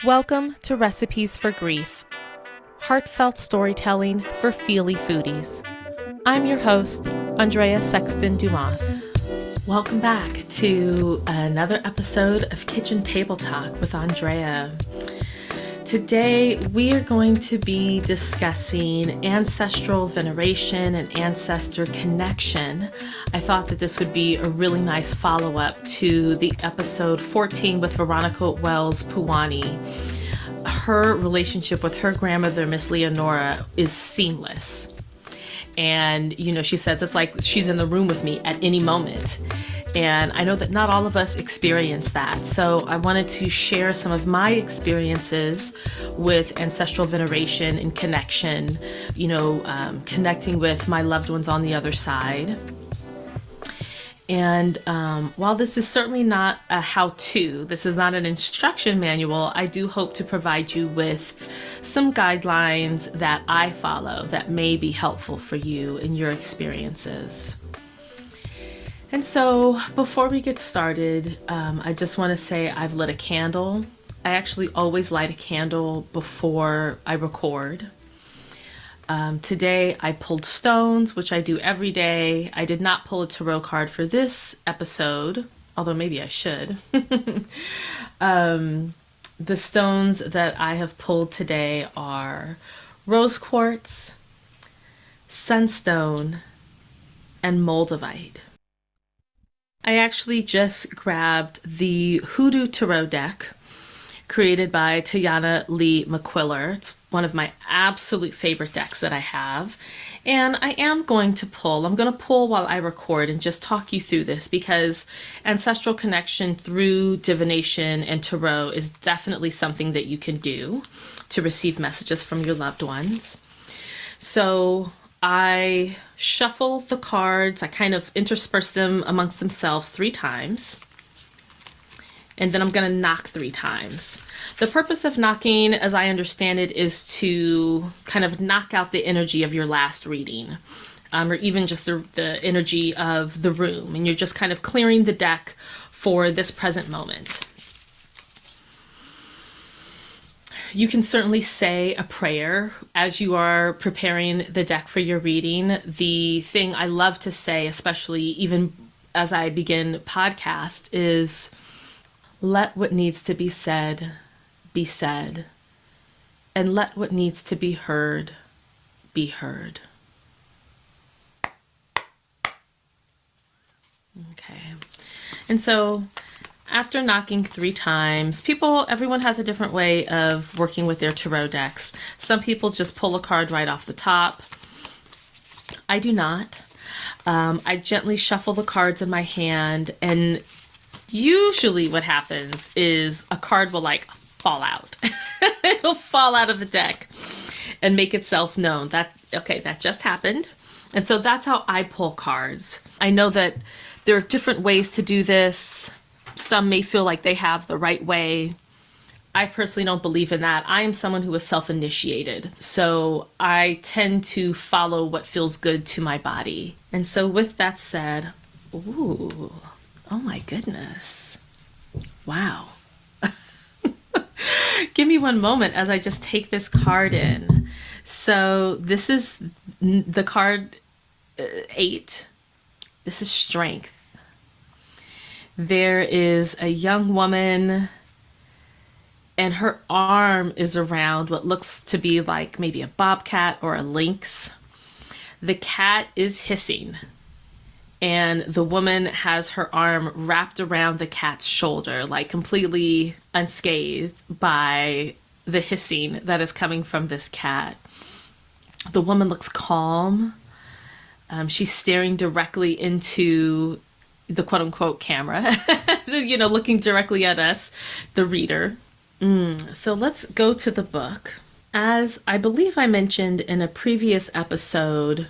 Welcome to Recipes for Grief, heartfelt storytelling for feely foodies. I'm your host, Andrea Sexton Dumas. Welcome back to another episode of Kitchen Table Talk with Andrea. Today, we are going to be discussing ancestral veneration and ancestor connection. I thought that this would be a really nice follow-up to the episode 14 with Veronica Wells Puwani. Her relationship with her grandmother, Miss Leonora, is seamless. And, she says it's like she's in the room with me at any moment. And I know that not all of us experience that. So I wanted to share some of my experiences with ancestral veneration and connection, connecting with my loved ones on the other side. And while this is certainly not a how-to, this is not an instruction manual, I do hope to provide you with some guidelines that I follow that may be helpful for you in your experiences. And so before we get started, I just want to say I've lit a candle. I actually always light a candle before I record. Today I pulled stones, which I do every day. I did not pull a tarot card for this episode, although maybe I should. The stones that I have pulled today are rose quartz, sunstone, and moldavite. I actually just grabbed the Hoodoo Tarot deck created by Tayana Lee McQuiller. It's one of my absolute favorite decks that I have. And I'm going to pull while I record and just talk you through this because ancestral connection through divination and tarot is definitely something that you can do to receive messages from your loved ones. So I shuffle the cards. I kind of intersperse them amongst themselves 3 times. And then I'm going to knock 3 times. The purpose of knocking, as I understand it, is to kind of knock out the energy of your last reading, or even just the energy of the room. And you're just kind of clearing the deck for this present moment. You can certainly say a prayer as you are preparing the deck for your reading. The thing I love to say, especially even as I begin podcast, is let what needs to be said, and let what needs to be heard, be heard. Okay. And so after knocking 3 times, everyone has a different way of working with their tarot decks. Some people just pull a card right off the top. I do not. I gently shuffle the cards in my hand, and usually what happens is a card will fall out. It'll fall out of the deck and make itself known. That just happened. And so that's how I pull cards. I know that there are different ways to do this. Some may feel like they have the right way. I personally don't believe in that. I am someone who is self-initiated. So I tend to follow what feels good to my body. And so with that said, ooh, oh my goodness. Wow. Give me one moment as I just take this card in. So this is the card 8. This is strength. There is a young woman and her arm is around what looks to be like maybe a bobcat or a lynx. The cat is hissing. And the woman has her arm wrapped around the cat's shoulder, like completely unscathed by the hissing that is coming from this cat. The woman looks calm. She's staring directly into the quote-unquote camera, looking directly at us, the reader. So let's go to the book. As I believe I mentioned in a previous episode,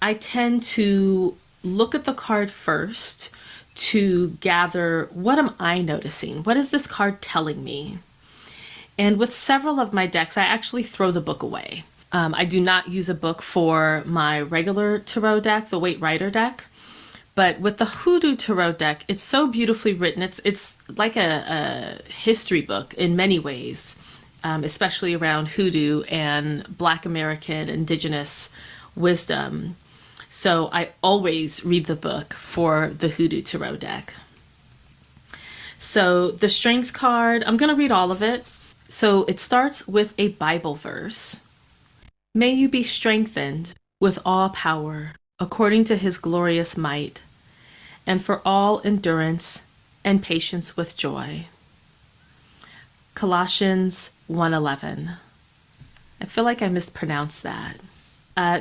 I tend to look at the card first to gather, what am I noticing? What is this card telling me? And with several of my decks, I actually throw the book away. I do not use a book for my regular tarot deck, the Waite Rider deck, But with the Hoodoo Tarot deck, it's so beautifully written. It's like a history book in many ways, especially around hoodoo and Black American indigenous wisdom. So I always read the book for the Hoodoo Tarot deck. So the Strength card, I'm going to read all of it. So it starts with a Bible verse. May you be strengthened with all power according to his glorious might, and for all endurance and patience with joy. Colossians 1:11. I feel like I mispronounced that.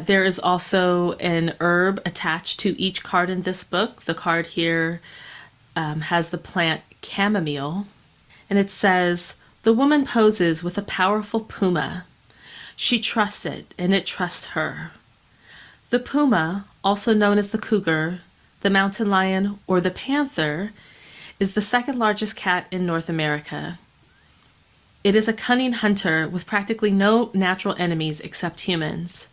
There is also an herb attached to each card in this book. The card here has the plant chamomile, and it says, the woman poses with a powerful puma. She trusts it, and it trusts her. The puma, also known as the cougar, the mountain lion, or the panther, is the second largest cat in North America. It is a cunning hunter with practically no natural enemies except humans.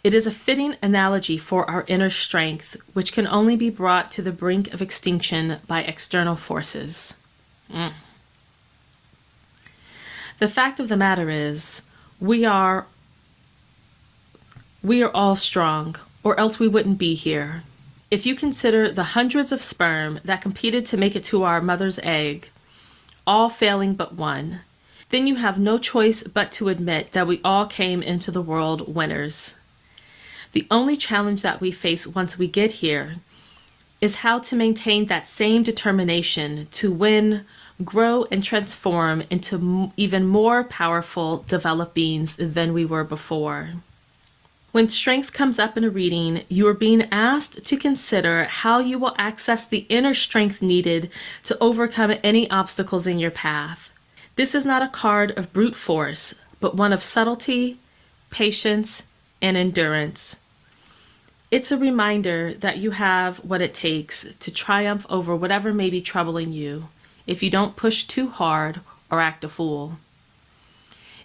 It is a fitting analogy for our inner strength, which can only be brought to the brink of extinction by external forces. The fact of the matter is, we are all strong, or else we wouldn't be here. If you consider the hundreds of sperm that competed to make it to our mother's egg, all failing but one, then you have no choice but to admit that we all came into the world winners. The only challenge that we face once we get here is how to maintain that same determination to win, grow, and transform into even more powerful, developed beings than we were before. When strength comes up in a reading, you are being asked to consider how you will access the inner strength needed to overcome any obstacles in your path. This is not a card of brute force, but one of subtlety, patience, and endurance. It's a reminder that you have what it takes to triumph over whatever may be troubling you if you don't push too hard or act a fool.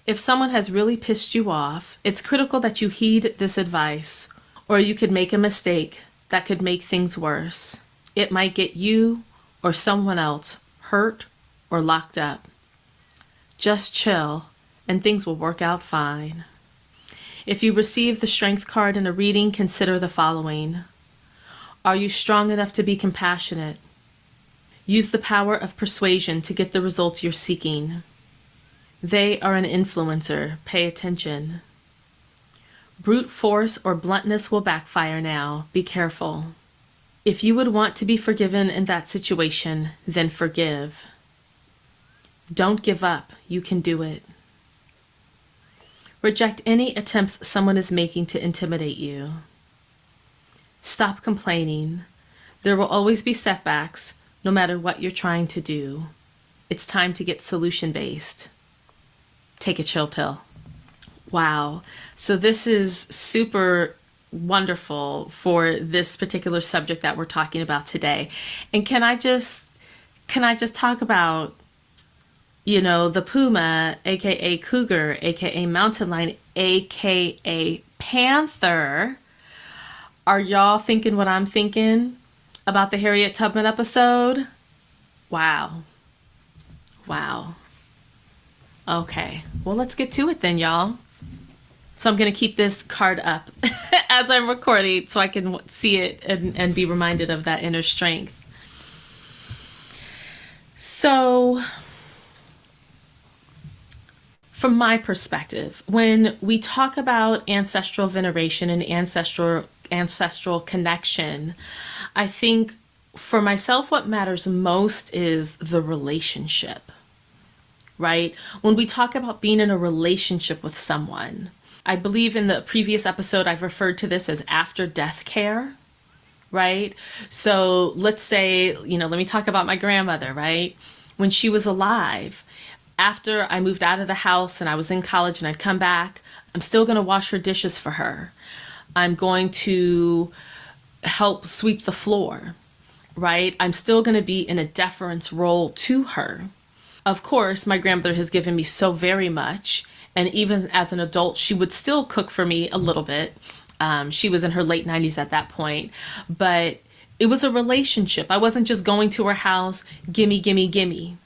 If someone has really pissed you off, it's critical that you heed this advice, or you could make a mistake that could make things worse. It might get you or someone else hurt or locked up. Just chill, and things will work out fine. If you receive the Strength card in a reading, consider the following. Are you strong enough to be compassionate? Use the power of persuasion to get the results you're seeking. They are an influencer. Pay attention. Brute force or bluntness will backfire now. Be careful. If you would want to be forgiven in that situation, then forgive. Don't give up. You can do it. Reject any attempts someone is making to intimidate you. Stop complaining. There will always be setbacks, no matter what you're trying to do. It's time to get solution-based. Take a chill pill. Wow. So this is super wonderful for this particular subject that we're talking about today. And can I just talk about, the puma, aka cougar, aka mountain lion, aka panther? Are y'all thinking what I'm thinking about the Harriet Tubman episode? Wow. Okay, well, let's get to it then, y'all. So I'm going to keep this card up as I'm recording so I can see it and be reminded of that inner strength. So from my perspective, when we talk about ancestral veneration and ancestral connection, I think for myself, what matters most is the relationship. Right? When we talk about being in a relationship with someone, I believe in the previous episode, I've referred to this as after death care, right? So let's say, let me talk about my grandmother, right? When she was alive, after I moved out of the house and I was in college and I'd come back, I'm still going to wash her dishes for her. I'm going to help sweep the floor, right? I'm still going to be in a deference role to her. Of course, my grandmother has given me so very much, and even as an adult, she would still cook for me a little bit. She was in her late 90s at that point, but It was a relationship. I wasn't just going to her house, gimme, gimme, gimme,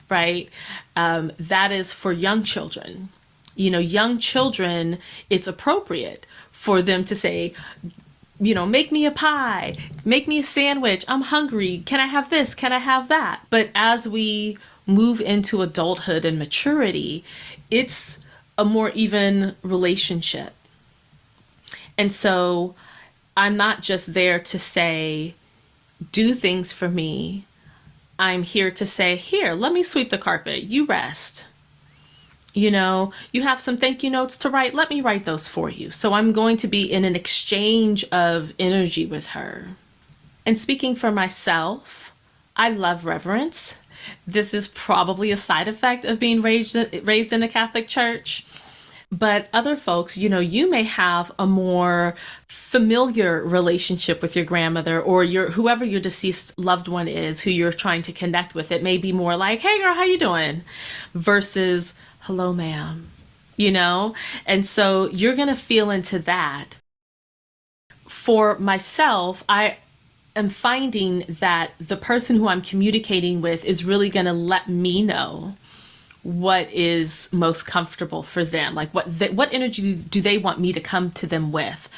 right? That is for young children. Young children, it's appropriate for them to say, make me a pie, make me a sandwich. I'm hungry. Can I have this? Can I have that? But as we move into adulthood and maturity, it's a more even relationship. And so I'm not just there to say, do things for me. I'm here to say, here, let me sweep the carpet. You rest. You have some thank you notes to write. Let me write those for you. So I'm going to be in an exchange of energy with her. And speaking for myself, I love reverence. This is probably a side effect of being raised in a Catholic church. But other folks, you may have a more familiar relationship with your grandmother or whoever your deceased loved one is who you're trying to connect with. It may be more like, hey girl, how you doing? Versus, hello, ma'am, And so you're going to feel into that. For myself, I am finding that the person who I'm communicating with is really going to let me know what is most comfortable for them. Like what energy do they want me to come to them with?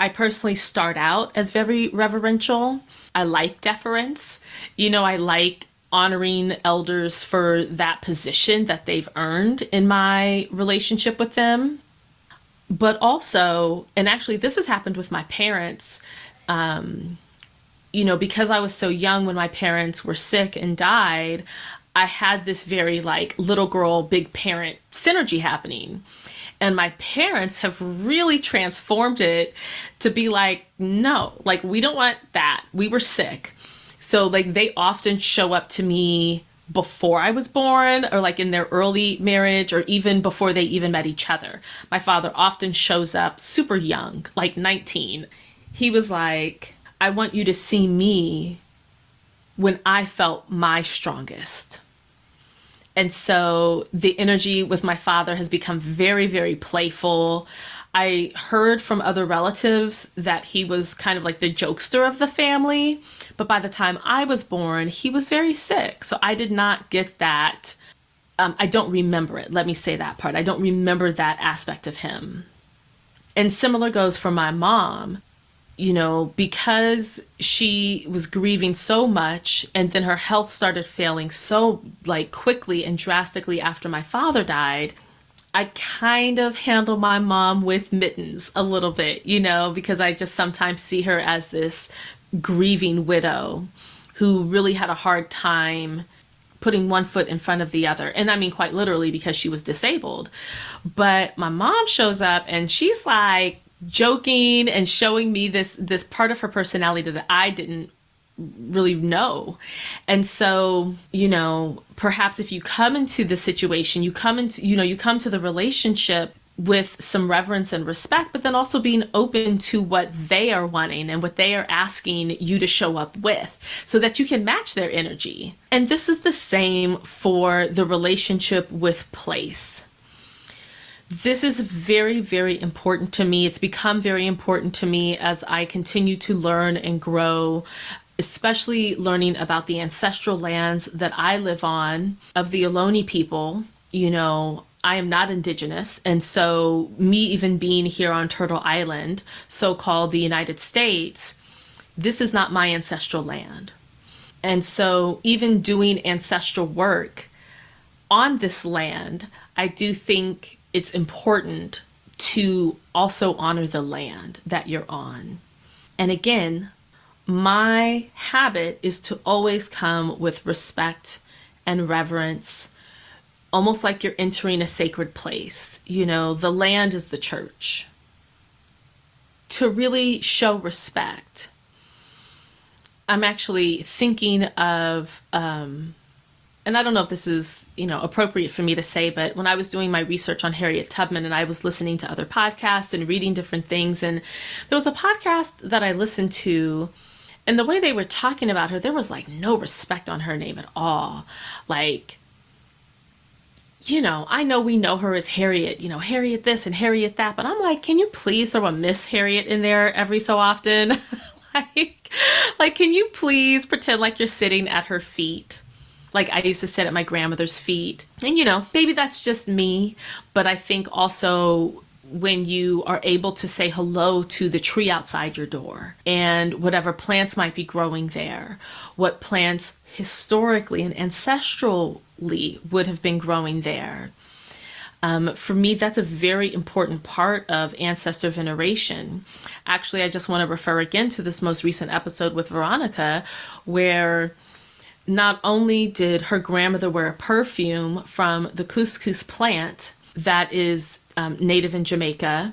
I personally start out as very reverential. I like deference. I like honoring elders for that position that they've earned in my relationship with them. But also, and actually this has happened with my parents, because I was so young when my parents were sick and died, I had this very little girl, big parent synergy happening. And my parents have really transformed it to be like, no, we don't want that. We were sick. So they often show up to me before I was born or in their early marriage or even before they even met each other. My father often shows up super young, 19. He was like, I want you to see me when I felt my strongest. And so the energy with my father has become very, very playful. I heard from other relatives that he was kind of like the jokester of the family. But by the time I was born, he was very sick. So I did not get that. I don't remember it. Let me say that part. I don't remember that aspect of him. And similar goes for my mom. Because she was grieving so much and then her health started failing so quickly and drastically after my father died, I kind of handle my mom with mittens a little bit, because I just sometimes see her as this grieving widow who really had a hard time putting one foot in front of the other. And I mean, quite literally, because she was disabled. But my mom shows up and she's joking and showing me this part of her personality that I didn't really know. And so, perhaps if you come into the situation, you come to the relationship with some reverence and respect, but then also being open to what they are wanting and what they are asking you to show up with so that you can match their energy. And this is the same for the relationship with place. This is very, very important to me. It's become very important to me as I continue to learn and grow, especially learning about the ancestral lands that I live on of the Ohlone people. I am not indigenous. And so me even being here on Turtle Island, so-called the United States, this is not my ancestral land. And so even doing ancestral work on this land, I do think it's important to also honor the land that you're on. And again, my habit is to always come with respect and reverence, almost like you're entering a sacred place. The land is the church. To really show respect, I'm actually thinking of, and I don't know if this is, appropriate for me to say, but when I was doing my research on Harriet Tubman and I was listening to other podcasts and reading different things, and there was a podcast that I listened to, and the way they were talking about her, there was no respect on her name at all. I know we know her as Harriet, Harriet this and Harriet that, but I'm like, can you please throw a Miss Harriet in there every so often? Like, can you please pretend like you're sitting at her feet? Like I used to sit at my grandmother's feet. And maybe that's just me, but I think also when you are able to say hello to the tree outside your door and whatever plants might be growing there, what plants historically and ancestrally would have been growing there. For me, that's a very important part of ancestor veneration. Actually, I just want to refer again to this most recent episode with Veronica, where not only did her grandmother wear a perfume from the couscous plant that is native in Jamaica,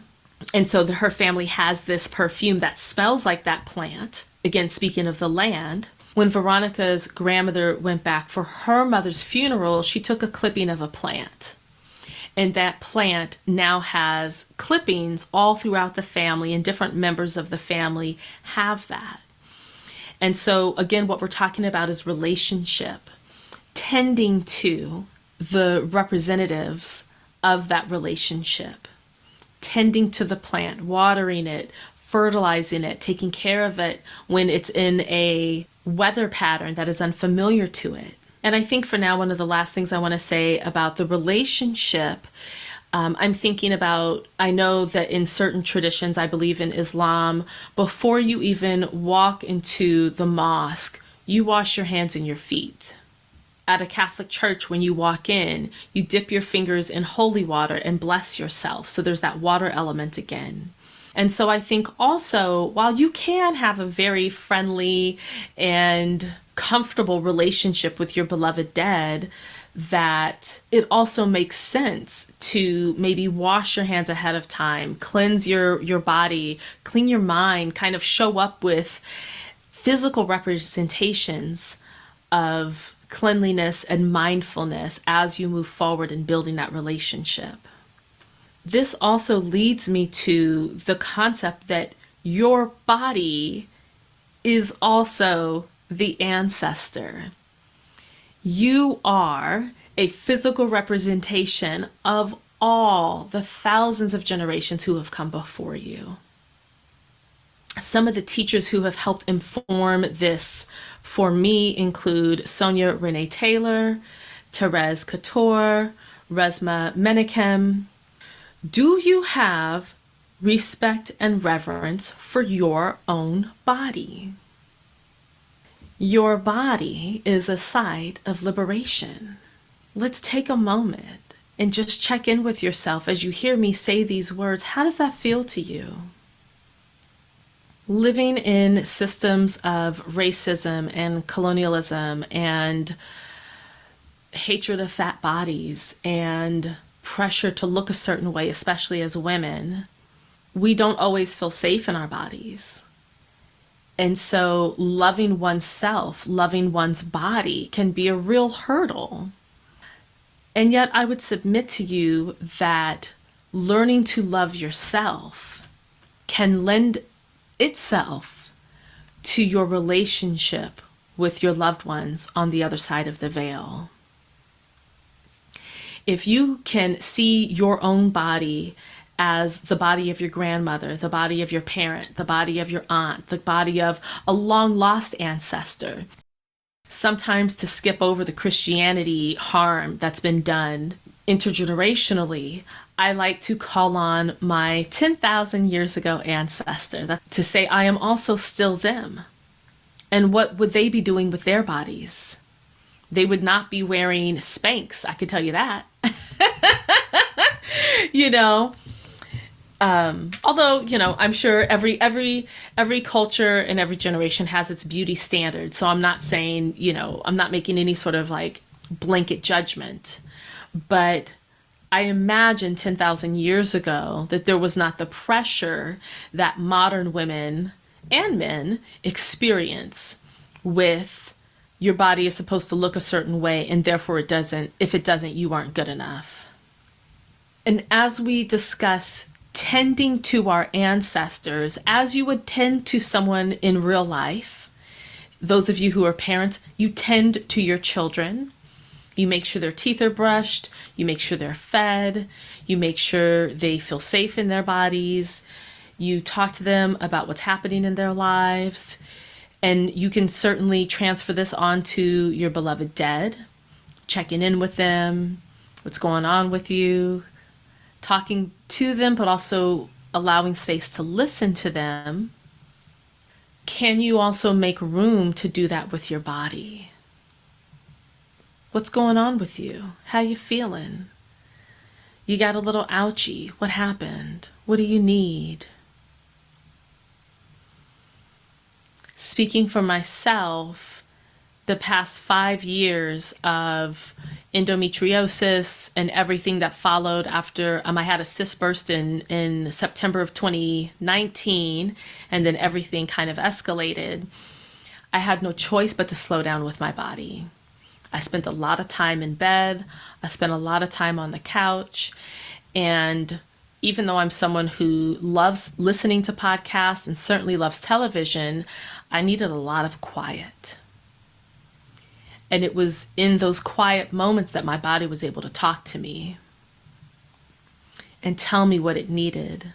and so her family has this perfume that smells like that plant. Again, speaking of the land, when Veronica's grandmother went back for her mother's funeral, she took a clipping of a plant. And that plant now has clippings all throughout the family, and different members of the family have that. And so, again, what we're talking about is relationship, tending to the representatives of that relationship, tending to the plant, watering it, fertilizing it, taking care of it when it's in a weather pattern that is unfamiliar to it. And I think for now, one of the last things I want to say about the relationship, I'm thinking about, I know that in certain traditions, I believe in Islam, before you even walk into the mosque, you wash your hands and your feet. At a Catholic church, when you walk in, you dip your fingers in holy water and bless yourself. So there's that water element again. And so I think also, while you can have a very friendly and comfortable relationship with your beloved dead, that it also makes sense to maybe wash your hands ahead of time, cleanse your body, clean your mind, kind of show up with physical representations of cleanliness and mindfulness as you move forward in building that relationship. This also leads me to the concept that your body is also the ancestor. You are a physical representation of all the thousands of generations who have come before you. Some of the teachers who have helped inform this for me include Sonia Renee Taylor, Therese Couture, Resmaa Menakem. Do you have respect and reverence for your own body? Your body is a site of liberation. Let's take a moment and just check in with yourself as you hear me say these words. How does that feel to you? Living in systems of racism and colonialism and hatred of fat bodies and pressure to look a certain way, especially as women, we don't always feel safe in our bodies. And so loving oneself, loving one's body can be a real hurdle. And yet I would submit to you that learning to love yourself can lend itself to your relationship with your loved ones on the other side of the veil. If you can see your own body as the body of your grandmother, the body of your parent, the body of your aunt, the body of a long-lost ancestor, sometimes to skip over the Christianity harm that's been done intergenerationally, I like to call on my 10,000 years ago ancestor to say, I am also still them. And what would they be doing with their bodies? They would not be wearing Spanx, I can tell you that. Although, I'm sure every culture and every generation has its beauty standards. So I'm not saying, I'm not making any sort of like blanket judgment, but I imagine 10,000 years ago that there was not the pressure that modern women and men experience with your body is supposed to look a certain way, and therefore it doesn't. If it doesn't, you aren't good enough. And as we discuss tending to our ancestors, as you would tend to someone in real life, those of you who are parents, you tend to your children. You make sure their teeth are brushed, you make sure they're fed, you make sure they feel safe in their bodies, You talk to them about what's happening in their lives. And you can certainly transfer this on to your beloved dead, checking in with them, what's going on with you, talking to them, but also allowing space to listen to them. Can you also make room to do that with your body? What's going on with you? How you feeling? You got a little ouchy. What happened? What do you need? Speaking for myself, the past 5 years of endometriosis and everything that followed after I had a cyst burst in September of 2019, and then everything kind of escalated, I had no choice but to slow down with my body. I spent a lot of time in bed. I spent a lot of time on the couch. And even though I'm someone who loves listening to podcasts and certainly loves television, I needed a lot of quiet. And it was in those quiet moments that my body was able to talk to me and tell me what it needed.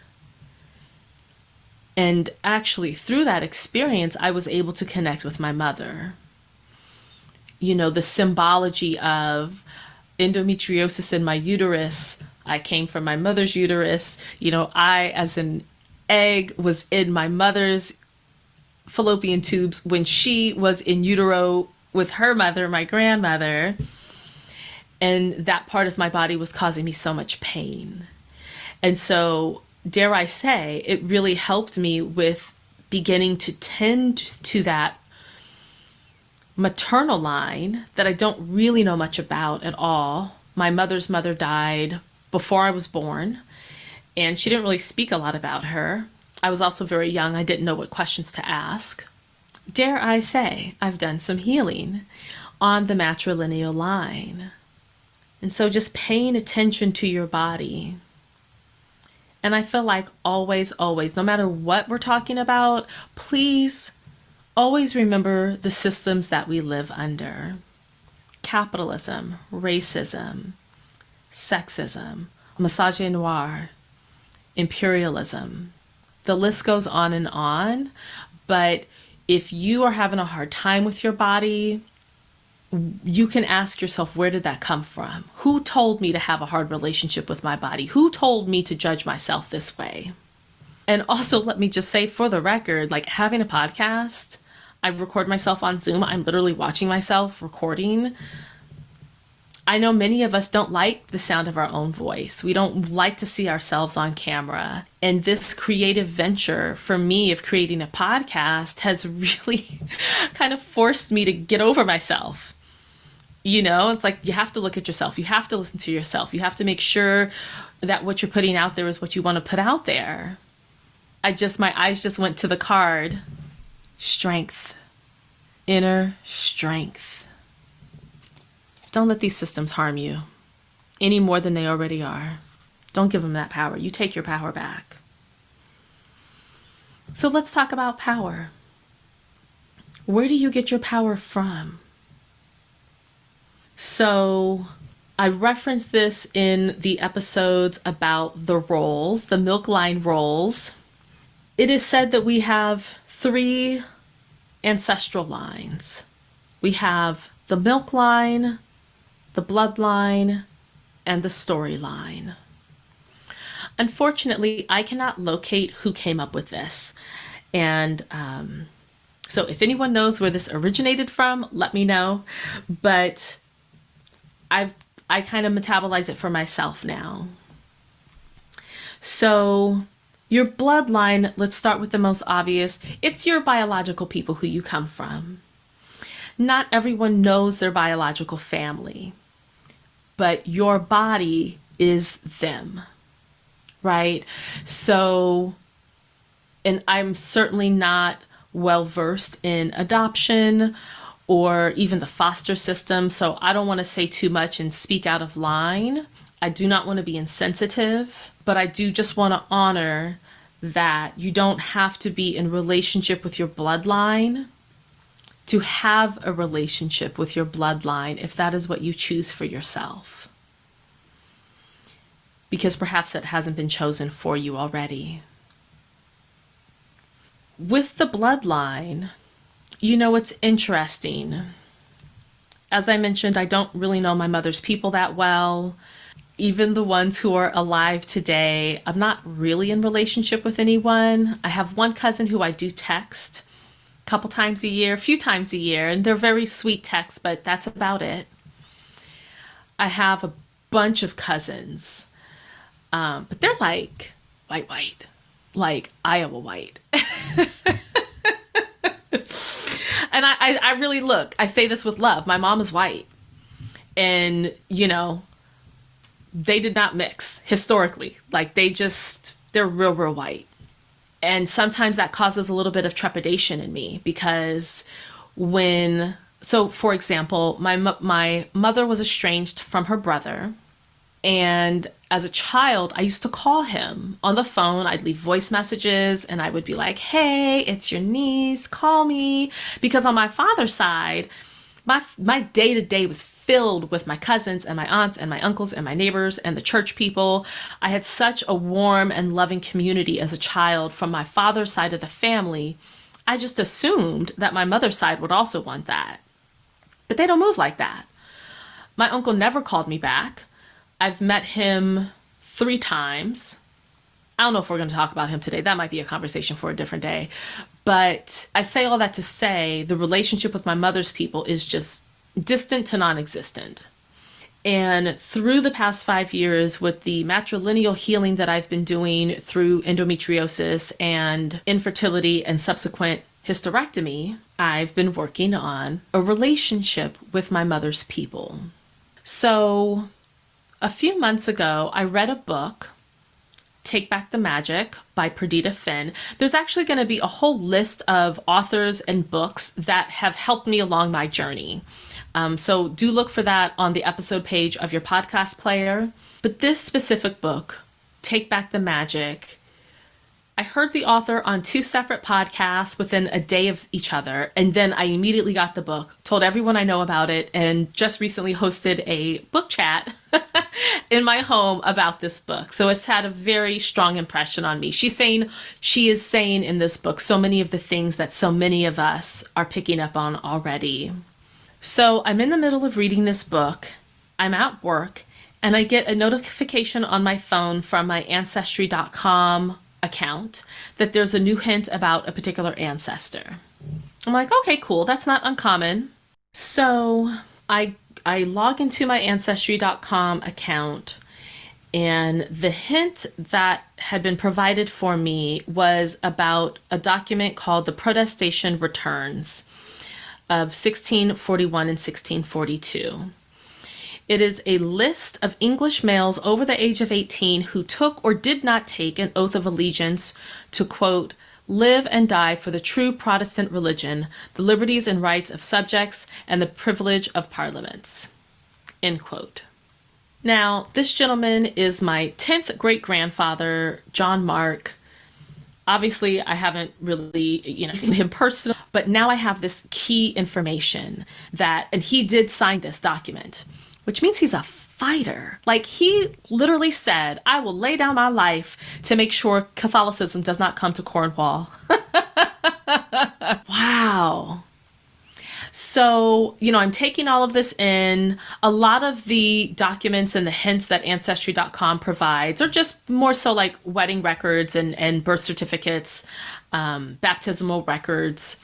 And actually, through that experience, I was able to connect with my mother. You know, the symbology of endometriosis in my uterus. I came from my mother's uterus. You know, I, as an egg, was in my mother's fallopian tubes when she was in utero with her mother, my grandmother. And that part of my body was causing me so much pain. And so, dare I say, it really helped me with beginning to tend to that maternal line that I don't really know much about at all. My mother's mother died before I was born, and she didn't really speak a lot about her. I was also very young. I didn't know what questions to ask. Dare I say, I've done some healing on the matrilineal line. And so just paying attention to your body. And I feel like always, no matter what we're talking about, please always remember the systems that we live under. Capitalism, racism, sexism, misogynoir, imperialism. The list goes on, but if you are having a hard time with your body, you can ask yourself, where did that come from? Who told me to have a hard relationship with my body? Who told me to judge myself this way? And also, let me just say for the record, like having a podcast, I record myself on Zoom. I'm literally watching myself recording. I know many of us don't like the sound of our own voice. We don't like to see ourselves on camera. And this creative venture for me of creating a podcast has really kind of forced me to get over myself. You know, it's like you have to look at yourself. You have to listen to yourself. You have to make sure that what you're putting out there is what you want to put out there. My eyes just went to the card. Strength. Inner strength. Don't let these systems harm you any more than they already are. Don't give them that power. You take your power back. So let's talk about power. Where do you get your power from? So I referenced this in the episodes about the roles, the milk line roles. It is said that we have 3 ancestral lines. We have the milk line, the bloodline, and the storyline. Unfortunately, I cannot locate who came up with this. And so if anyone knows where this originated from, let me know. But I kind of metabolize it for myself now. So your bloodline, let's start with the most obvious. It's your biological people who you come from. Not everyone knows their biological family, but your body is them, right? So, and I'm certainly not well versed in adoption or even the foster system, so I don't want to say too much and speak out of line. I do not want to be insensitive, but I do just want to honor that you don't have to be in relationship with your bloodline to have a relationship with your bloodline if that is what you choose for yourself. Because perhaps that hasn't been chosen for you already. with the bloodline, it's interesting. As I mentioned, I don't really know my mother's people that well. Even the ones who are alive today, I'm not really in relationship with anyone. I have one cousin who I do text a couple times a year, a few times a year, and they're very sweet texts, but that's about it. I have a bunch of cousins, but they're like white, like Iowa white. And I really I say this with love. My mom is white, and they did not mix historically. Like they're real white. And sometimes that causes a little bit of trepidation in me because for example, my mother was estranged from her brother. And as a child, I used to call him on the phone. I'd leave voice messages and I would be like, hey, it's your niece, call me. Because on my father's side, my day-to-day was filled with my cousins and my aunts and my uncles and my neighbors and the church people. I had such a warm and loving community as a child from my father's side of the family. I just assumed that my mother's side would also want that. But they don't move like that. My uncle never called me back. I've met him 3 times. I don't know if we're going to talk about him today. That might be a conversation for a different day. But I say all that to say the relationship with my mother's people is just distant to non-existent. And through the past 5 years with the matrilineal healing that I've been doing through endometriosis and infertility and subsequent hysterectomy, I've been working on a relationship with my mother's people. So a few months ago, I read a book, Take Back the Magic by Perdita Finn. There's actually going to be a whole list of authors and books that have helped me along my journey. So do look for that on the episode page of your podcast player. But this specific book, Take Back the Magic, I heard the author on 2 separate podcasts within a day of each other, and then I immediately got the book, told everyone I know about it, and just recently hosted a book chat in my home about this book. So it's had a very strong impression on me. She is saying in this book so many of the things that so many of us are picking up on already. So I'm in the middle of reading this book. I'm at work, and I get a notification on my phone from my Ancestry.com account that there's a new hint about a particular ancestor. I'm like, okay, cool. That's not uncommon. So I log into my Ancestry.com account, and the hint that had been provided for me was about a document called the Protestation Returns of 1641 and 1642. It is a list of English males over the age of 18 who took or did not take an oath of allegiance to, quote, live and die for the true Protestant religion, the liberties and rights of subjects, and the privilege of parliaments, end quote. Now, this gentleman is my 10th great-grandfather, John Mark. Obviously, I haven't really, seen him personally, but now I have this key information and he did sign this document, which means he's a fighter. Like, he literally said, I will lay down my life to make sure Catholicism does not come to Cornwall. Wow. So, I'm taking all of this in. A lot of the documents and the hints that Ancestry.com provides are just more so like wedding records and birth certificates, baptismal records,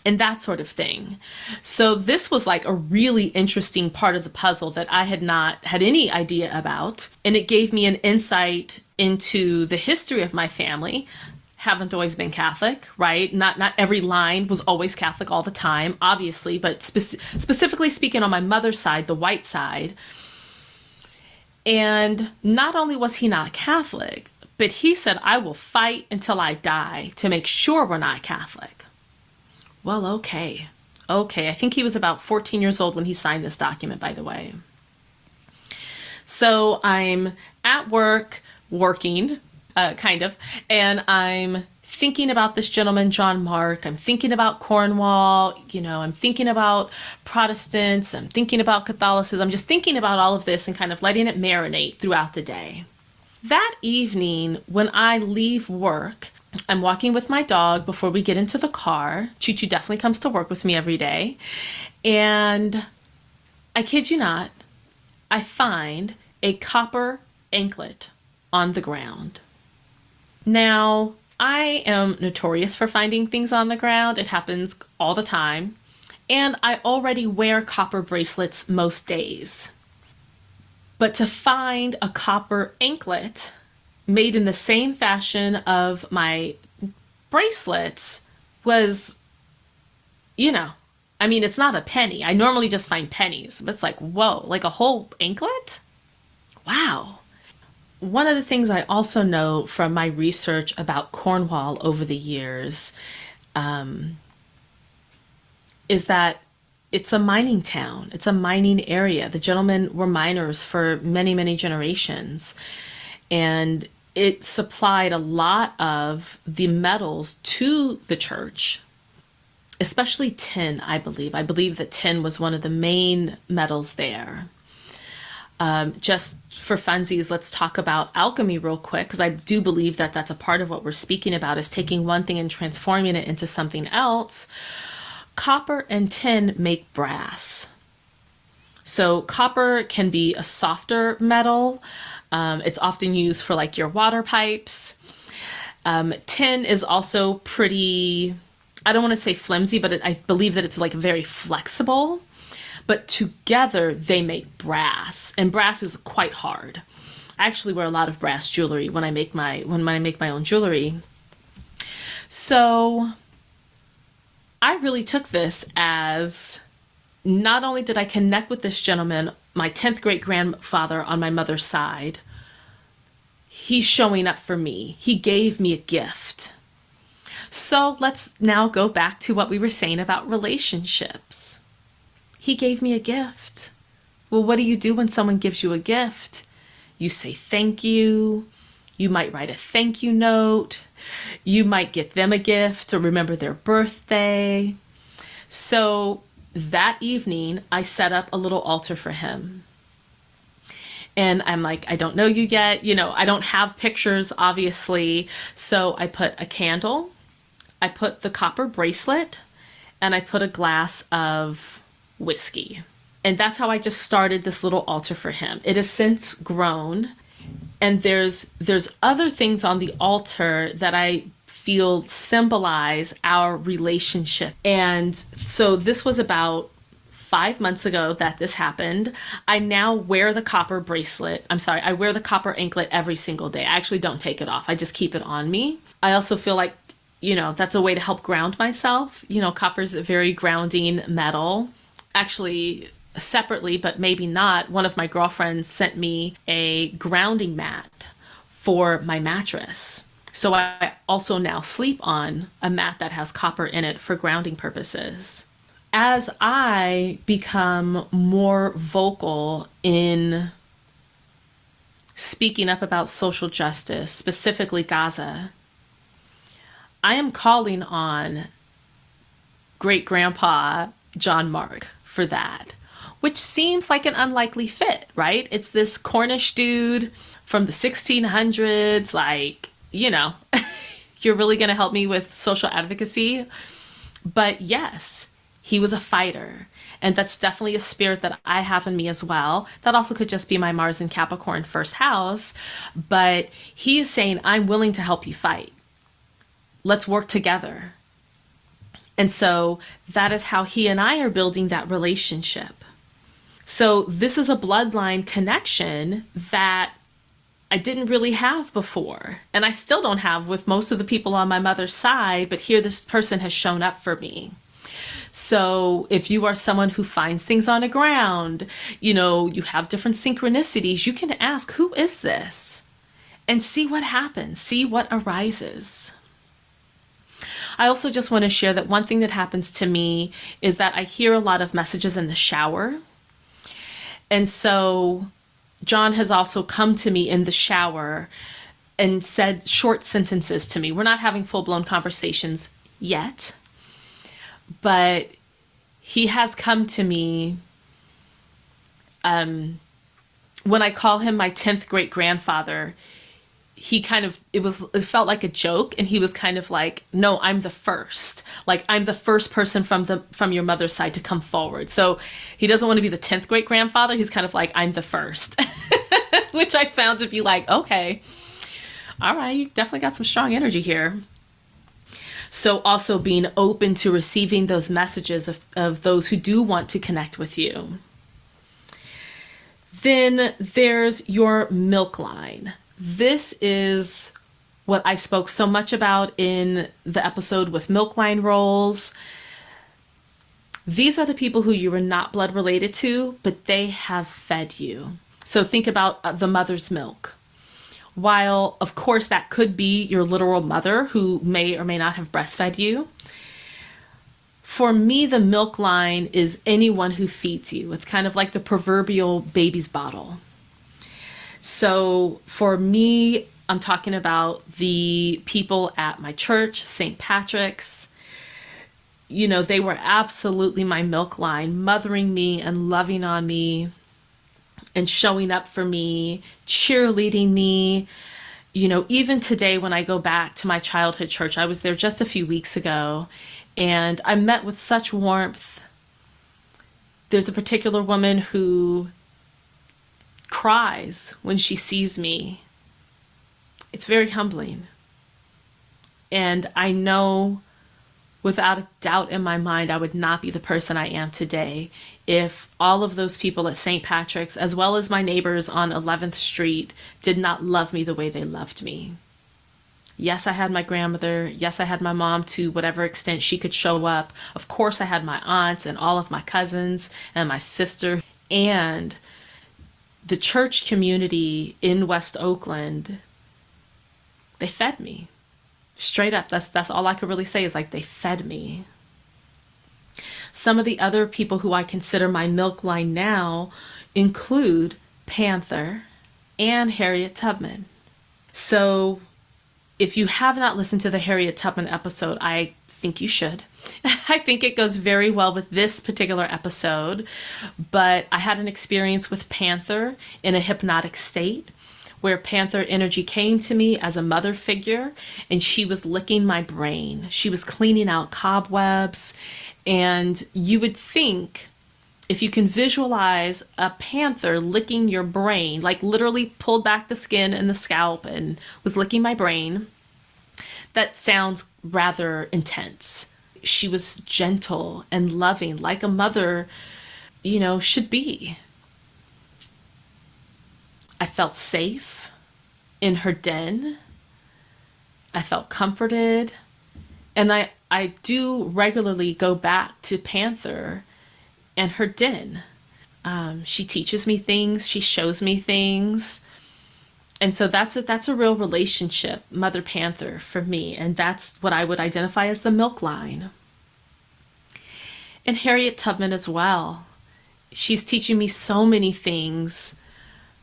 and that sort of thing. So this was like a really interesting part of the puzzle that I had not had any idea about. And it gave me an insight into the history of my family. Haven't always been Catholic, right? Not every line was always Catholic all the time, obviously, but specifically speaking on my mother's side, the white side. And not only was he not Catholic, but he said, I will fight until I die to make sure we're not Catholic. Well, okay. I think he was about 14 years old when he signed this document, by the way. So I'm at work, working, kind of, and I'm thinking about this gentleman, John Mark. I'm thinking about Cornwall, I'm thinking about Protestants, I'm thinking about Catholicism. I'm just thinking about all of this and kind of letting it marinate throughout the day. That evening, when I leave work, I'm walking with my dog before we get into the car. Choo Choo definitely comes to work with me every day. And I kid you not, I find a copper anklet on the ground. Now, I am notorious for finding things on the ground. It happens all the time. And I already wear copper bracelets most days. But to find a copper anklet made in the same fashion of my bracelets was, it's not a penny. I normally just find pennies, but it's like, whoa, like a whole anklet? Wow. One of the things I also know from my research about Cornwall over the years is that it's a mining town. It's a mining area. The gentlemen were miners for many, many generations. And it supplied a lot of the metals to the church, especially tin, I believe. I believe that tin was one of the main metals there. Just for funsies, let's talk about alchemy real quick, because I do believe that that's a part of what we're speaking about, is taking one thing and transforming it into something else. Copper and tin make brass. So copper can be a softer metal. It's often used for like your water pipes. Tin is also pretty, I don't want to say flimsy, but I believe that it's like very flexible. But together they make brass, and brass is quite hard. I actually wear a lot of brass jewelry when I make my own jewelry. So I really took this as, not only did I connect with this gentleman, my 10th great grandfather on my mother's side, he's showing up for me. He gave me a gift. So let's now go back to what we were saying about relationships. He gave me a gift. Well, what do you do when someone gives you a gift? You say thank you. You might write a thank you note. You might get them a gift to remember their birthday. So that evening, I set up a little altar for him. And I'm like, I don't know you yet. I don't have pictures, obviously. So I put a candle, I put the copper bracelet, and I put a glass of whiskey. And that's how I just started this little altar for him. It has since grown. And there's other things on the altar that I feel symbolize our relationship. And so this was about 5 months ago that this happened. I now wear the copper bracelet. I wear the copper anklet every single day. I actually don't take it off. I just keep it on me. I also feel like, that's a way to help ground myself. Copper is a very grounding metal. Actually, separately, but maybe not, one of my girlfriends sent me a grounding mat for my mattress. So I also now sleep on a mat that has copper in it for grounding purposes. As I become more vocal in speaking up about social justice, specifically Gaza, I am calling on great grandpa John Mark for that, which seems like an unlikely fit, right? It's this Cornish dude from the 1600s, you're really going to help me with social advocacy. But yes, he was a fighter. And that's definitely a spirit that I have in me as well. That also could just be my Mars in Capricorn first house. But he is saying, I'm willing to help you fight. Let's work together. And so that is how he and I are building that relationship. So this is a bloodline connection that I didn't really have before. And I still don't have with most of the people on my mother's side, but here this person has shown up for me. So if you are someone who finds things on the ground, you have different synchronicities, you can ask, who is this? And see what happens, see what arises. I also just want to share that one thing that happens to me is that I hear a lot of messages in the shower. And so John has also come to me in the shower and said short sentences to me. We're not having full-blown conversations yet, but he has come to me when I call him my 10th great grandfather. it felt like a joke, and he was kind of like, no, I'm the first. Like, I'm the first person from your mother's side to come forward. So he doesn't want to be the 10th great grandfather. He's kind of like, I'm the first, which I found to be like, okay, all right, you definitely got some strong energy here. So also being open to receiving those messages of those who do want to connect with you. Then there's your milk line. This is what I spoke so much about in the episode with milk line roles. These are the people who you were not blood related to, but they have fed you. So think about the mother's milk. While, of course, that could be your literal mother who may or may not have breastfed you. For me, the milk line is anyone who feeds you. It's kind of like the proverbial baby's bottle. So for me, I'm talking about the people at my church, St. Patrick's. You know, they were absolutely my milk line, mothering me and loving on me and showing up for me, cheerleading me. You know, even today when I go back to my childhood church, I was there just a few weeks ago, and I met with such warmth. There's a particular woman who cries when she sees me. It's very humbling. And I know without a doubt in my mind, I would not be the person I am today if all of those people at St. Patrick's, as well as my neighbors on 11th Street, did not love me the way they loved me. Yes, I had my grandmother. Yes, I had my mom to whatever extent she could show up. Of course, I had my aunts and all of my cousins and my sister. And the church community in West Oakland, they fed me. Straight up, that's all I could really say is like they fed me. Some of the other people who I consider my milk line now include Panther and Harriet Tubman. So if you have not listened to the Harriet Tubman episode, I think you should. I think it goes very well with this particular episode, but I had an experience with Panther in a hypnotic state, where Panther energy came to me as a mother figure, and she was licking my brain. She was cleaning out cobwebs, and you would think, if you can visualize a panther licking your brain, like literally pulled back the skin and the scalp and was licking my brain, that sounds rather intense. She was gentle and loving, like a mother, you know, should be. I felt safe in her den. I felt comforted. And I do regularly go back to Panther and her den. She teaches me things. She shows me things. And so that's a real relationship, Mother Panther, for me. And that's what I would identify as the milk line. And Harriet Tubman as well. She's teaching me so many things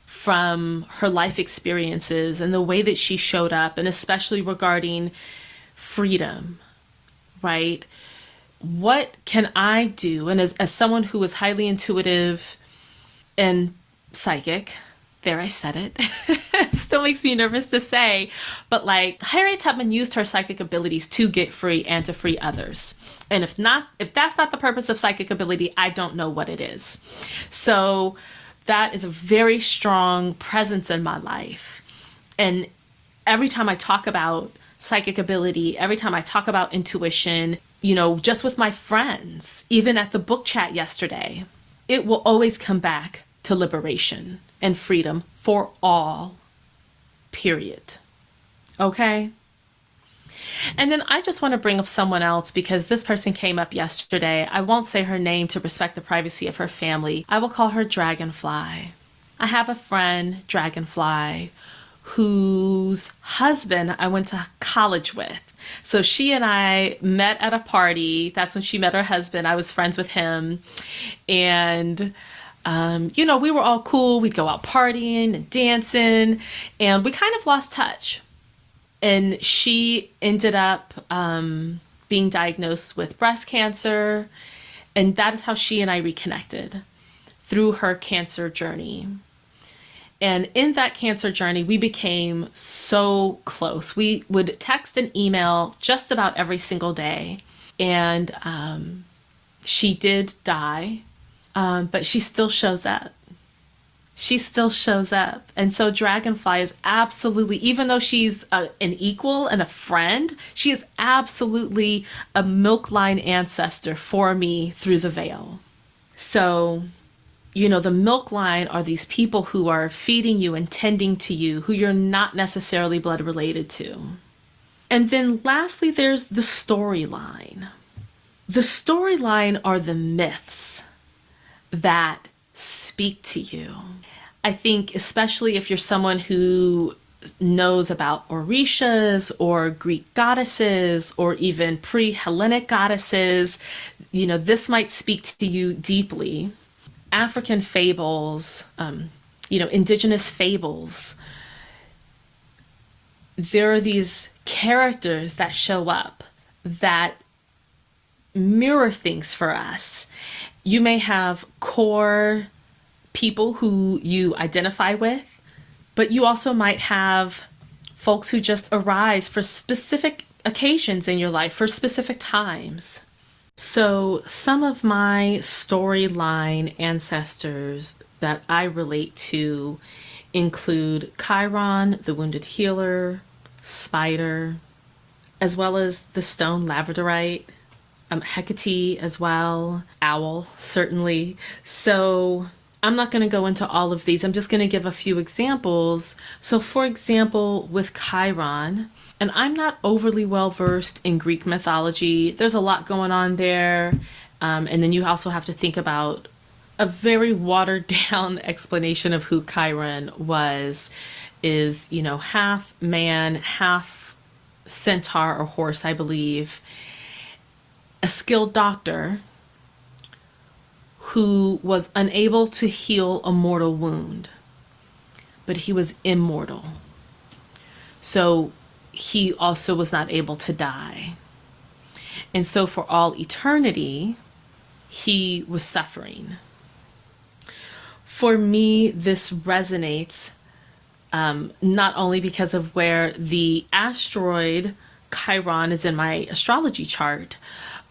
from her life experiences and the way that she showed up, and especially regarding freedom, right? What can I do? And as someone who is highly intuitive and psychic, there I said it, still makes me nervous to say, but like Harriet Tubman used her psychic abilities to get free and to free others. And if that's not the purpose of psychic ability, I don't know what it is. So that is a very strong presence in my life. And every time I talk about psychic ability, every time I talk about intuition, you know, just with my friends, even at the book chat yesterday, it will always come back to liberation and freedom for all, period. Okay? And then I just want to bring up someone else because this person came up yesterday. I won't say her name to respect the privacy of her family. I will call her Dragonfly. I have a friend, Dragonfly, whose husband I went to college with. So she and I met at a party. That's when she met her husband. I was friends with him. And you know, we were all cool. We'd go out partying and dancing, and we kind of lost touch. And she ended up being diagnosed with breast cancer. And that is how she and I reconnected, through her cancer journey. And in that cancer journey, we became so close. We would text and email just about every single day. And she did die, but she still shows up. She still shows up. And so Dragonfly is absolutely, even though she's an equal and a friend, she is absolutely a milk line ancestor for me through the veil. So, you know, the milk line are these people who are feeding you and tending to you, who you're not necessarily blood related to. And then lastly, there's the storyline. The storyline are the myths that speak to you. I think especially if you're someone who knows about Orishas or Greek goddesses or even pre-Hellenic goddesses, you know, this might speak to you deeply. African fables, indigenous fables, there are these characters that show up that mirror things for us. You may have core people who you identify with, but you also might have folks who just arise for specific occasions in your life, for specific times. So some of my storyline ancestors that I relate to include Chiron, the wounded healer, Spider, as well as the stone labradorite, Hecate as well, owl, certainly. So I'm not going to go into all of these. I'm just going to give a few examples. So for example, with Chiron, and I'm not overly well versed in Greek mythology. There's a lot going on there. And then you also have to think about a very watered down explanation of who Chiron was, is, you know, half man, half centaur or horse, I believe. A skilled doctor who was unable to heal a mortal wound, but he was immortal. So he also was not able to die. And so for all eternity, he was suffering. For me, this resonates not only because of where the asteroid Chiron is in my astrology chart,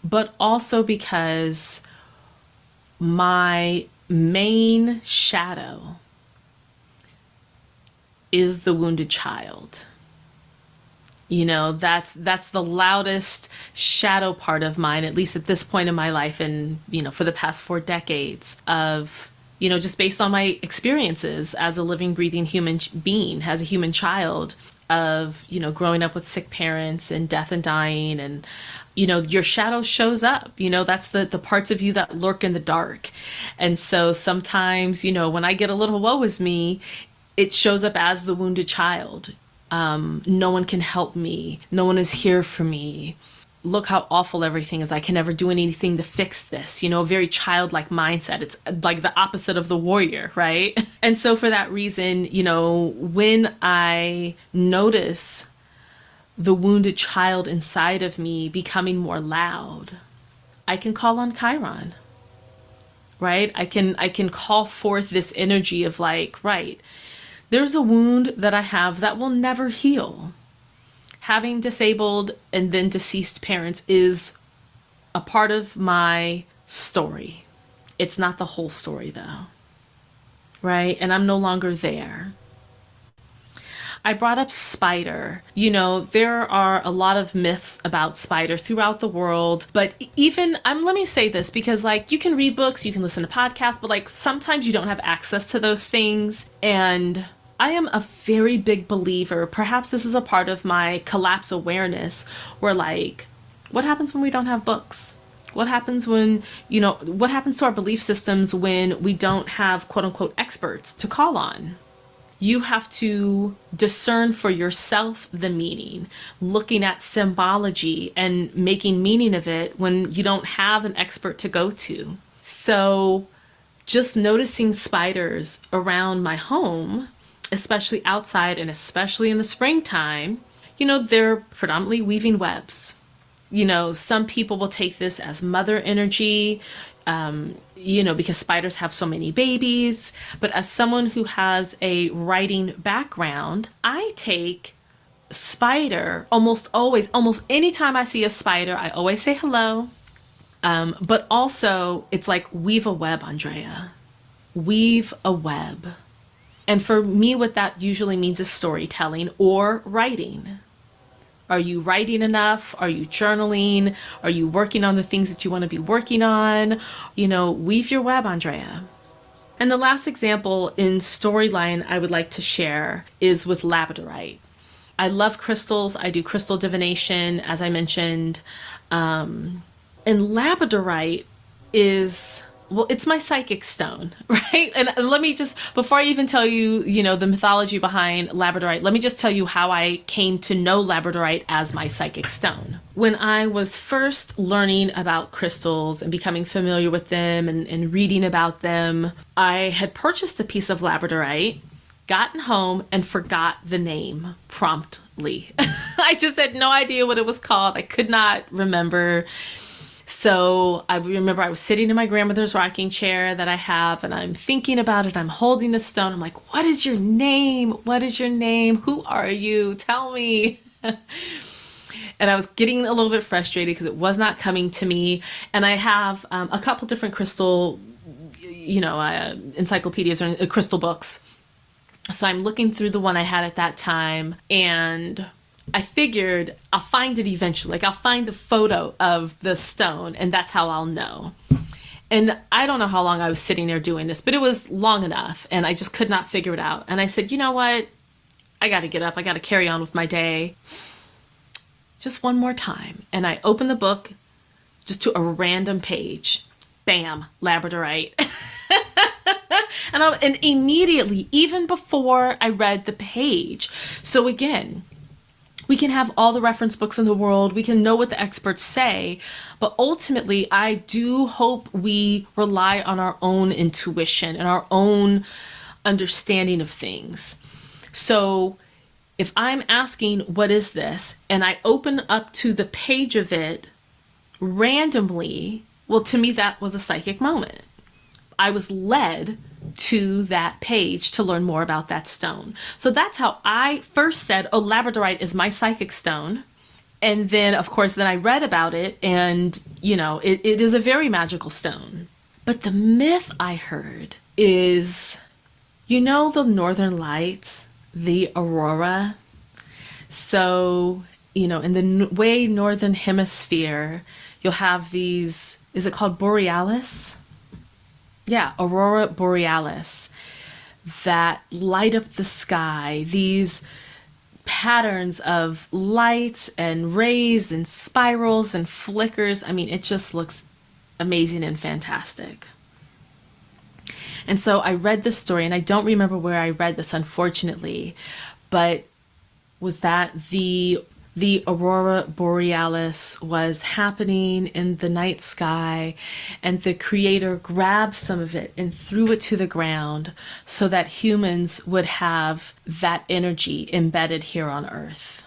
but also because my main shadow is the wounded child. You know, that's the loudest shadow part of mine, at least at this point in my life, and, you know, for the past 4 decades of, you know, just based on my experiences as a living, breathing human being, as a human child, of, you know, growing up with sick parents and death and dying, and, you know, your shadow shows up. You know, that's the parts of you that lurk in the dark. And so sometimes, you know, when I get a little woe is me, it shows up as the wounded child. No one can help me. No one is here for me. Look how awful everything is. I can never do anything to fix this. You know, a very childlike mindset. It's like the opposite of the warrior, right? And so for that reason, you know, when I notice the wounded child inside of me becoming more loud, I can call on Chiron, right? I can call forth this energy of like, right, there's a wound that I have that will never heal. Having disabled and then deceased parents is a part of my story. It's not the whole story though, right? And I'm no longer there. I brought up Spider. You know, there are a lot of myths about Spider throughout the world, but even, let me say this, because like you can read books, you can listen to podcasts, but like sometimes you don't have access to those things. And I am a very big believer, perhaps this is a part of my collapse awareness, where like, what happens when we don't have books? What happens when, you know, what happens to our belief systems when we don't have quote unquote experts to call on? You have to discern for yourself the meaning, looking at symbology and making meaning of it when you don't have an expert to go to. So just noticing spiders around my home, especially outside and especially in the springtime, you know, they're predominantly weaving webs. You know, some people will take this as mother energy. because spiders have so many babies. But as someone who has a writing background, I take spider almost always, almost anytime I see a spider, I always say hello. But also, it's like weave a web, Andrea. Weave a web. And for me, what that usually means is storytelling or writing. Are you writing enough? Are you journaling? Are you working on the things that you want to be working on? Weave your web, Andrea. And the last example in storyline I would like to share is with labradorite. I love crystals. I do crystal divination, as I mentioned. And labradorite is, it's my psychic stone, right? And let me just, before I even tell you, the mythology behind labradorite, let me just tell you how I came to know labradorite as my psychic stone. When I was first learning about crystals and becoming familiar with them and reading about them, I had purchased a piece of labradorite, gotten home, and forgot the name promptly. I just had no idea what it was called. I could not remember. So I remember I was sitting in my grandmother's rocking chair that I have, and I'm thinking about it. I'm holding the stone. I'm like, what is your name? What is your name? Who are you? Tell me. And I was getting a little bit frustrated because it was not coming to me. And I have a couple different crystal, encyclopedias or crystal books. So I'm looking through the one I had at that time, and I figured I'll find it eventually. Like, I'll find the photo of the stone, and that's how I'll know. And I don't know how long I was sitting there doing this, but it was long enough, and I just could not figure it out. And I said, you know what? I got to get up. I got to carry on with my day. Just one more time. And I opened the book just to a random page. Bam, labradorite. And immediately, even before I read the page. So again, we can have all the reference books in the world. We can know what the experts say. But ultimately, I do hope we rely on our own intuition and our own understanding of things. So if I'm asking, what is this? And I open up to the page of it randomly, well, to me, that was a psychic moment. I was led to that page to learn more about that stone. So that's how I first said, oh, labradorite is my psychic stone. And then, of course, then I read about it, and, it is a very magical stone. But the myth I heard is, the Northern Lights, the aurora. So, in the way Northern Hemisphere, you'll have these, is it called borealis? Yeah, aurora borealis, that light up the sky, these patterns of lights and rays and spirals and flickers. I mean, it just looks amazing and fantastic. And so I read this story, and I don't remember where I read this, unfortunately, but was that the aurora borealis was happening in the night sky, and the creator grabbed some of it and threw it to the ground so that humans would have that energy embedded here on Earth.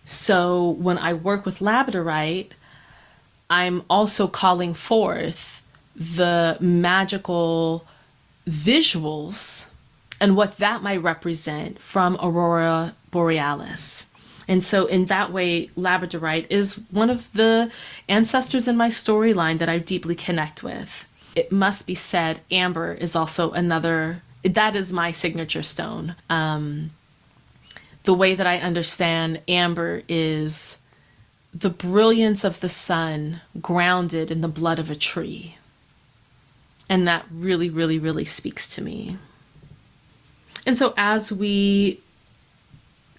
So when I work with labradorite, I'm also calling forth the magical visuals and what that might represent from aurora borealis. And so in that way, labradorite is one of the ancestors in my storyline that I deeply connect with. It must be said, amber is also another, that is my signature stone. The way that I understand amber is the brilliance of the sun grounded in the blood of a tree. And that really, really, really speaks to me. And so as we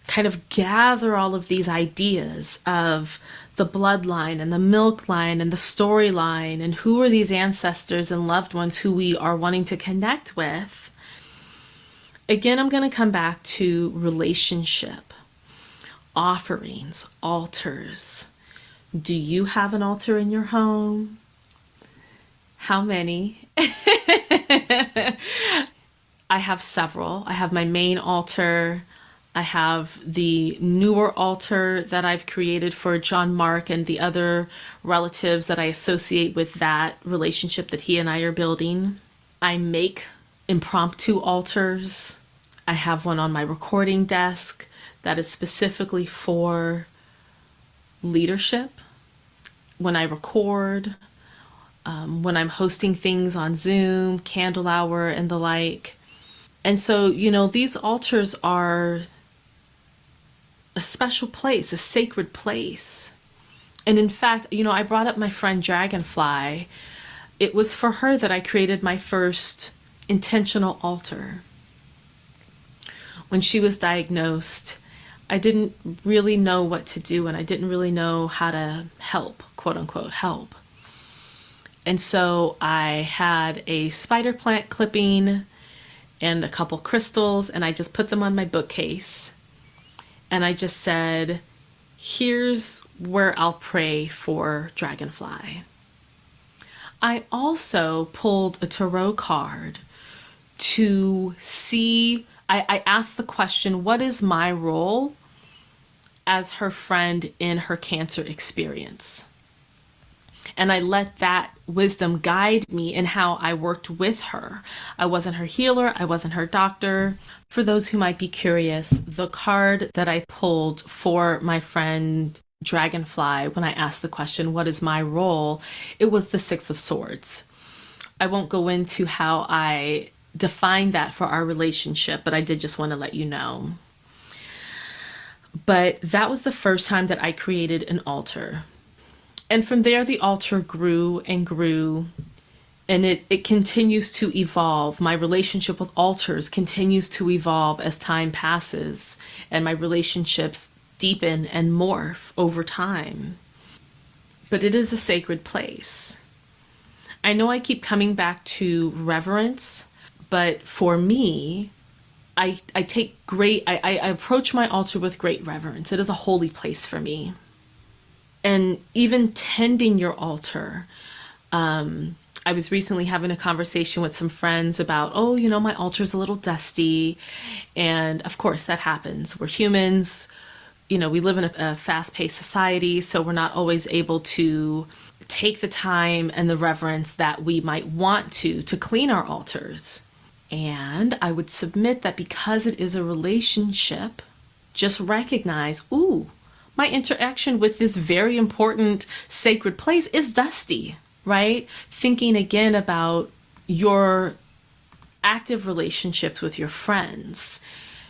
kind of gather all of these ideas of the bloodline and the milk line and the storyline and who are these ancestors and loved ones who we are wanting to connect with, again, I'm going to come back to relationship, offerings, altars. Do you have an altar in your home? How many? I have several. I have my main altar. I have the newer altar that I've created for John Mark and the other relatives that I associate with that relationship that he and I are building. I make impromptu altars. I have one on my recording desk that is specifically for leadership. When I record, when I'm hosting things on Zoom, Candle Hour, and the like. And so, these altars are a special place, a sacred place. And in fact, I brought up my friend Dragonfly. It was for her that I created my first intentional altar. When she was diagnosed, I didn't really know what to do, and I didn't really know how to help, quote unquote, help. And so I had a spider plant clipping and a couple crystals, and I just put them on my bookcase. And I just said, here's where I'll pray for Dragonfly. I also pulled a tarot card to see, I asked the question, what is my role as her friend in her cancer experience? And I let that wisdom guide me in how I worked with her. I wasn't her healer. I wasn't her doctor. For those who might be curious, the card that I pulled for my friend Dragonfly, when I asked the question, what is my role? It was the Six of Swords. I won't go into how I defined that for our relationship, but I did just want to let you know. But that was the first time that I created an altar. And from there, the altar grew and grew, and it continues to evolve. My relationship with altars continues to evolve as time passes, and my relationships deepen and morph over time. But it is a sacred place. I know I keep coming back to reverence, but for me, I approach my altar with great reverence. It is a holy place for me. And even tending your altar. I was recently having a conversation with some friends about, my altar's a little dusty. And of course that happens. We're humans. We live in a fast-paced society, so we're not always able to take the time and the reverence that we might want to clean our altars. And I would submit that because it is a relationship, just recognize, my interaction with this very important sacred place is dusty, right? Thinking again about your active relationships with your friends.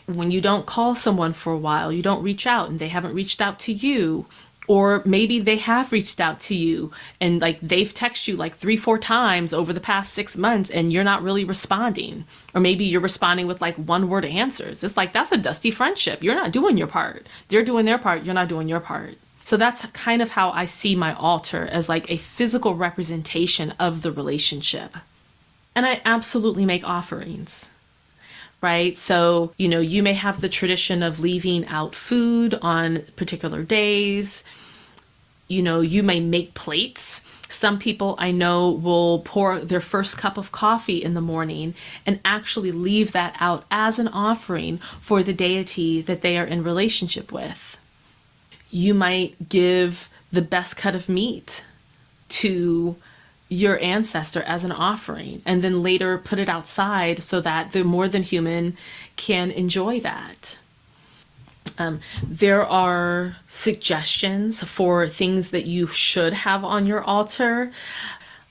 When you don't call someone for a while, you don't reach out and they haven't reached out to you. Or maybe they have reached out to you and they've texted you 3-4 times over the past 6 months and you're not really responding. Or maybe you're responding with 1-word answers. It's that's a dusty friendship. You're not doing your part. They're doing their part. You're not doing your part. So that's kind of how I see my altar, as a physical representation of the relationship. And I absolutely make offerings. Right? So, you may have the tradition of leaving out food on particular days. You may make plates. Some people I know will pour their first cup of coffee in the morning and actually leave that out as an offering for the deity that they are in relationship with. You might give the best cut of meat to your ancestor as an offering, and then later put it outside so that the more than human can enjoy that. There are suggestions for things that you should have on your altar.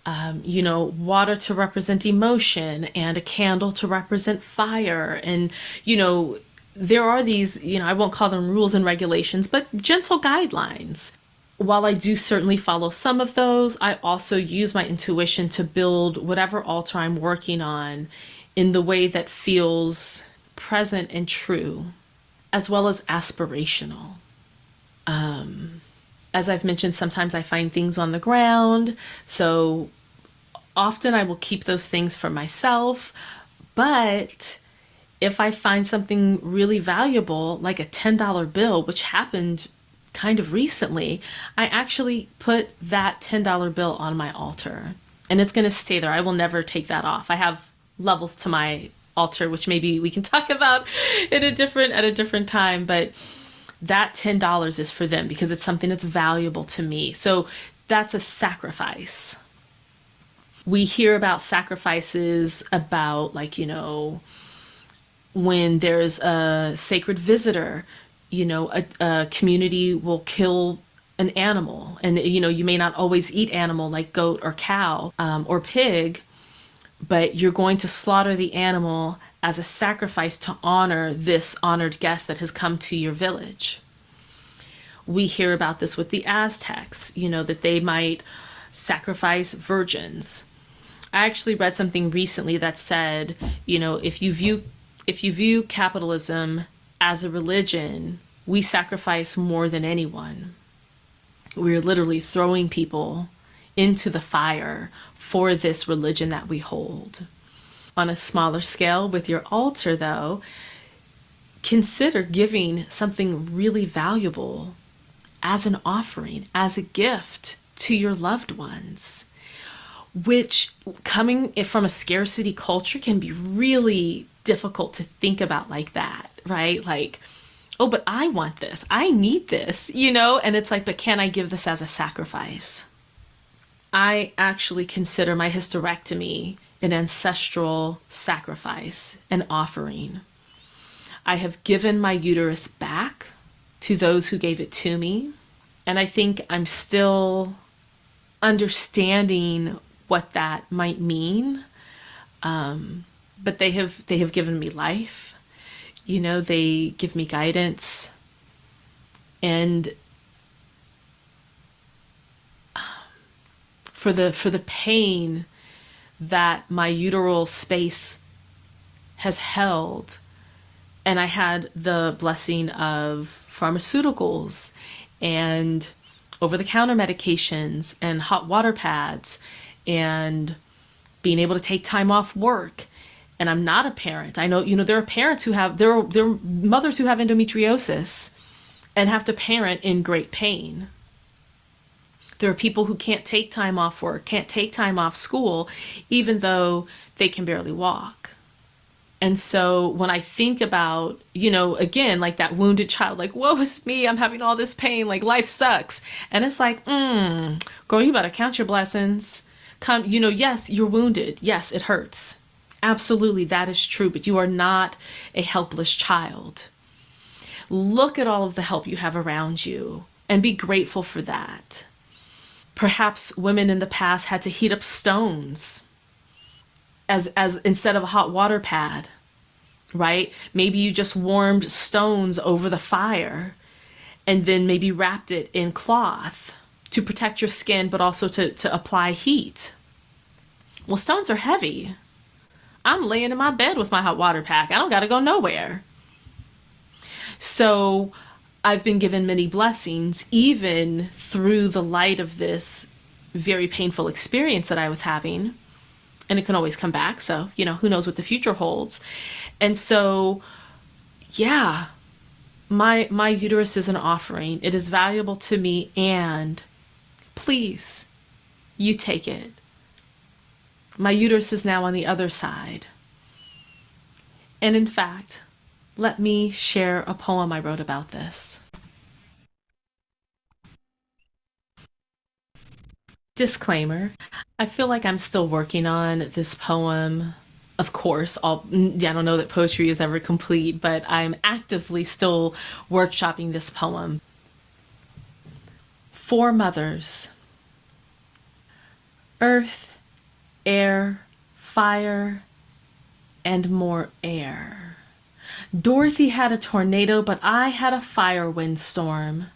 Water to represent emotion and a candle to represent fire. And, there are these, I won't call them rules and regulations, but gentle guidelines. While I do certainly follow some of those, I also use my intuition to build whatever altar I'm working on in the way that feels present and true, as well as aspirational. As I've mentioned, sometimes I find things on the ground, so often I will keep those things for myself, but if I find something really valuable, like a $10 bill, which happened kind of recently, I actually put that $10 bill on my altar, and it's going to stay there. I will never take that off. I have levels to my altar, which maybe we can talk about at a different time. But that $10 is for them because it's something that's valuable to me. So that's a sacrifice. We hear about sacrifices about, like, when there's a sacred visitor, a community will kill an animal. And, you may not always eat animal like goat or cow or pig, but you're going to slaughter the animal as a sacrifice to honor this honored guest that has come to your village. We hear about this with the Aztecs, that they might sacrifice virgins. I actually read something recently that said, if you view capitalism as a religion, we sacrifice more than anyone. We're literally throwing people into the fire for this religion that we hold. On a smaller scale with your altar, though, consider giving something really valuable as an offering, as a gift to your loved ones, which, coming from a scarcity culture, can be really difficult to think about like that, right? Like, oh, but I want this, I need this, and it's like, but can I give this as a sacrifice? I actually consider my hysterectomy an ancestral sacrifice, an offering. I have given my uterus back to those who gave it to me, and I think I'm still understanding what that might mean. But they have given me life. They give me guidance, and for the pain that my uteral space has held, and I had the blessing of pharmaceuticals and over-the-counter medications and hot water pads and being able to take time off work. And I'm not a parent. I know, there are parents who have, there are mothers who have endometriosis and have to parent in great pain. There are people who can't take time off work, can't take time off school, even though they can barely walk. And so when I think about, again, like that wounded child, like, woe is me, I'm having all this pain, like life sucks. And it's like, girl, you better count your blessings. Yes, you're wounded. Yes, it hurts. Absolutely, that is true, but you are not a helpless child. Look at all of the help you have around you and be grateful for that. Perhaps women in the past had to heat up stones as instead of a hot water pad, right? Maybe you just warmed stones over the fire and then maybe wrapped it in cloth to protect your skin, but also to apply heat. Well, stones are heavy. I'm laying in my bed with my hot water pack. I don't got to go nowhere. So I've been given many blessings, even through the light of this very painful experience that I was having. And it can always come back. So, who knows what the future holds. And so, yeah, my uterus is an offering. It is valuable to me. And please, you take it. My uterus is now on the other side. And in fact, let me share a poem I wrote about this. Disclaimer, I feel like I'm still working on this poem. Of course, I don't know that poetry is ever complete, but I'm actively still workshopping this poem. 4 mothers. Earth, air, fire, and more air. Dorothy had a tornado, but I had a fire windstorm.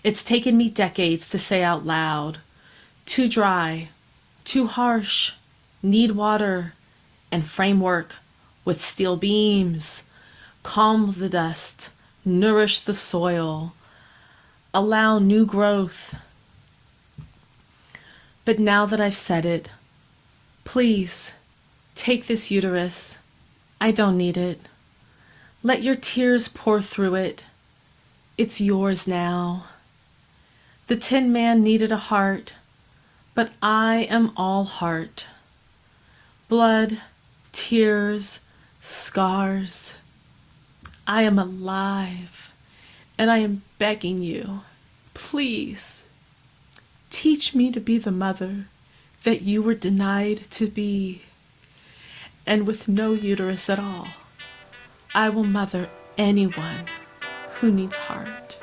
It's taken me decades to say out loud, too dry, too harsh, need water, and framework with steel beams. Calm the dust, nourish the soil, allow new growth. But now that I've said it, please take this uterus. I don't need it. Let your tears pour through it. It's yours now. The Tin Man needed a heart, but I am all heart. Blood, tears, Scars, I am alive, and I am begging you, please, teach me to be the mother that you were denied to be. And with no uterus at all, I will mother anyone who needs heart.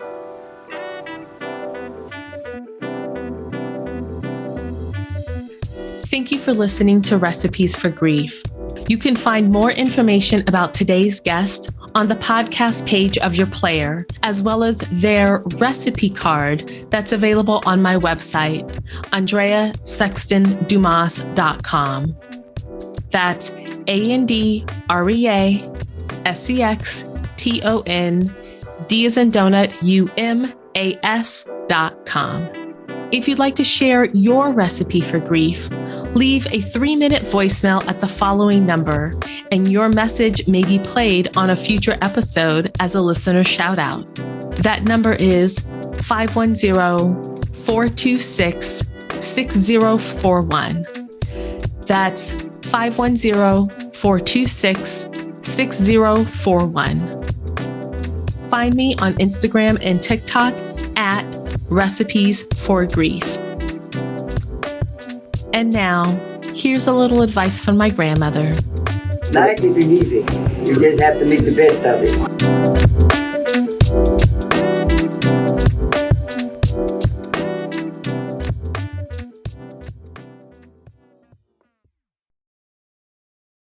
Thank you for listening to Recipes for Grief. You can find more information about today's guest on the podcast page of your player, as well as their recipe card that's available on my website, AndreaSextonDumas.com. That's AndreaSexton, D as in donut, UMAS.com. If you'd like to share your recipe for grief, leave a 3-minute voicemail at the following number, and your message may be played on a future episode as a listener shout out. That number is 510-426-6041. That's 510-426-6041. Find me on Instagram and TikTok at Recipes for Grief. And now, here's a little advice from my grandmother. Life isn't easy. You just have to make the best of it.